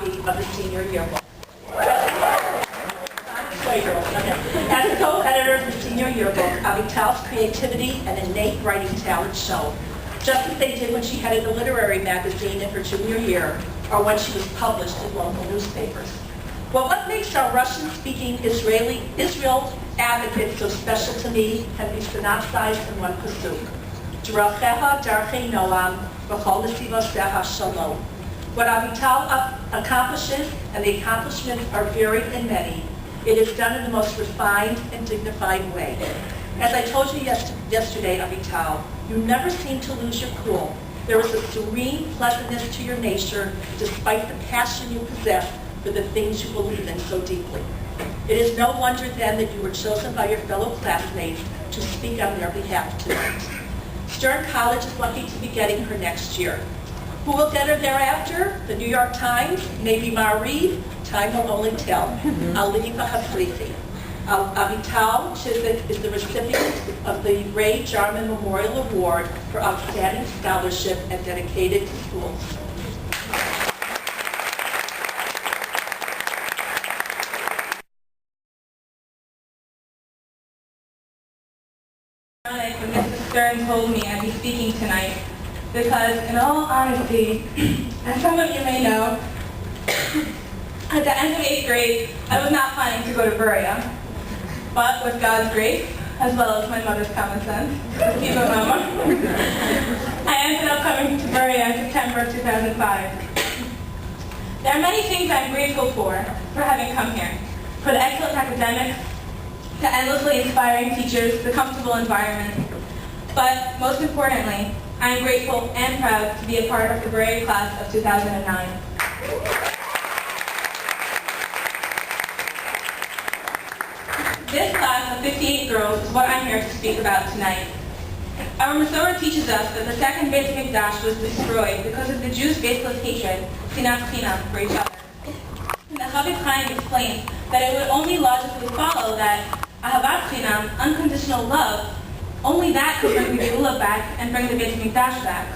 copy of the senior yearbook. As the co-editor of the senior yearbook, Avital's creativity and innate writing talent showed, just as they did when she headed the literary magazine in her junior year, or when she was published in local newspapers. Well, what makes our Russian-speaking Israel advocate so special to me can be synopsized in one pasuk. D'rachecha darchei noam v'chol nesivosecha shalom. What Avital accomplishes, and the accomplishments are varied and many, it is done in the most refined and dignified way. As I told you yesterday, Avital, you never seem to lose your cool. There is a serene pleasantness to your nature, despite the passion you possess for the things you believe in so deeply. It is no wonder then that you were chosen by your fellow classmates to speak on their behalf tonight. Stern College is lucky to be getting her next year. Who will get her thereafter? The New York Times? Maybe Maariv? Time will only tell. Aliva Hafrizi. Avital Chiswick is the recipient of the Ray Jarman Memorial Award for Outstanding Scholarship and Dedicated to Schools. When Mrs. Stern told me I'd be speaking tonight, because in all honesty, as some of you may know, at the end of 8th grade, I was not planning to go to Berea. But with God's grace, as well as my mother's common sense, keep it mama, I ended up coming to Berea in September 2005. There are many things I'm grateful for having come here. For the excellent academics, the endlessly inspiring teachers, the comfortable environment. But most importantly, I am grateful and proud to be a part of the Berea class of 2009. This class of 58 girls is what I'm here to speak about tonight. Our Masorah teaches us that the second Beit HaMikdash was destroyed because of the Jews' baseless hatred, sinat chinam, for each other. And the Chavetz Chaim explains that it would only logically follow that ahavat chinam, unconditional love, only that could bring the Geula back and bring the Beit HaMikdash back.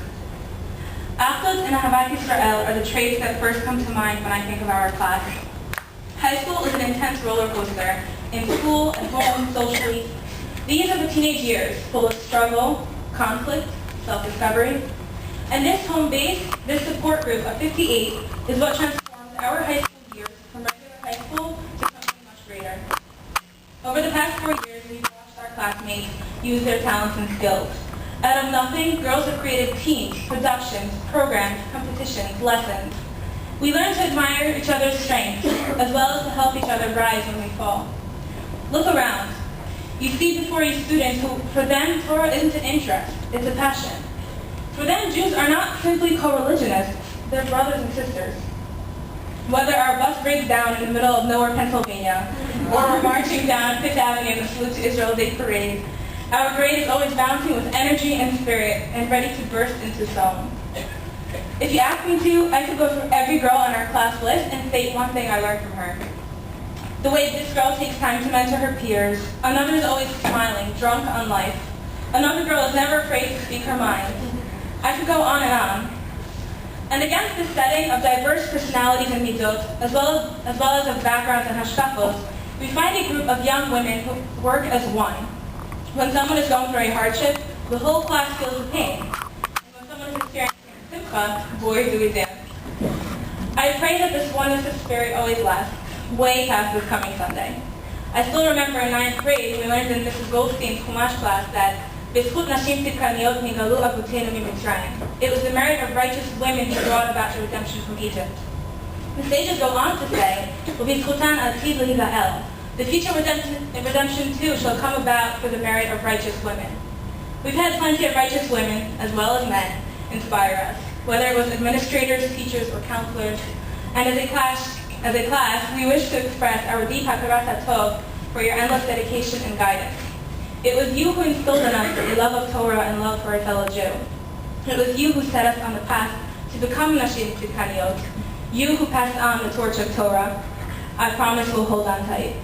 Achdut and Ahavat Yisrael are the traits that first come to mind when I think of our class. High school is an intense roller coaster, in school, at home, socially. These are the teenage years, full of struggle, conflict, self-discovery. And this home base, this support group of 58, is what transforms our high school years from regular high school to something much greater. Over the past 4 years, we've watched our classmates use their talents and skills. Out of nothing, girls have created teams, productions, programs, competitions, lessons. We learn to admire each other's strengths, as well as to help each other rise when we fall. Look around. You see before you students who, for them, Torah isn't an interest, it's a passion. For them, Jews are not simply co-religionists, they're brothers and sisters. Whether our bus breaks down in the middle of nowhere, Pennsylvania, or we're marching down Fifth Avenue in the Salute to Israel Day Parade, our grade is always bouncing with energy and spirit and ready to burst into song. If you ask me to, I could go through every girl on our class list and state one thing I learned from her. The way this girl takes time to mentor her peers, another is always smiling, drunk on life. Another girl is never afraid to speak her mind. I could go on and on. And against this setting of diverse personalities and midot, as well as of backgrounds and hashkafos, we find a group of young women who work as one. When someone is going through a hardship, the whole class feels the pain. And when someone is experiencing simcha, boy, do we dance. I pray that this oneness of spirit always lasts, way past this coming Sunday. I still remember in 9th grade, we learned in Mrs. Goldstein's Chumash class that "B'zchut nashim tzidkaniyot nigalu avotenu mimitzrayim." It was the merit of righteous women who brought about the redemption from Egypt. The sages go on to say, "U'b'zchutan atid lehigael." The future redemption too shall come about for the merit of righteous women. We've had plenty of righteous women, as well as men, inspire us, whether it was administrators, teachers, or counselors. And as a class, we wish to express our deep hakarat hatov for your endless dedication and guidance. It was you who instilled in us a love of Torah and love for a fellow Jew. It was you who set us on the path to become Nashim Tzidkaniyot. You who passed on the torch of Torah. I promise we'll hold on tight.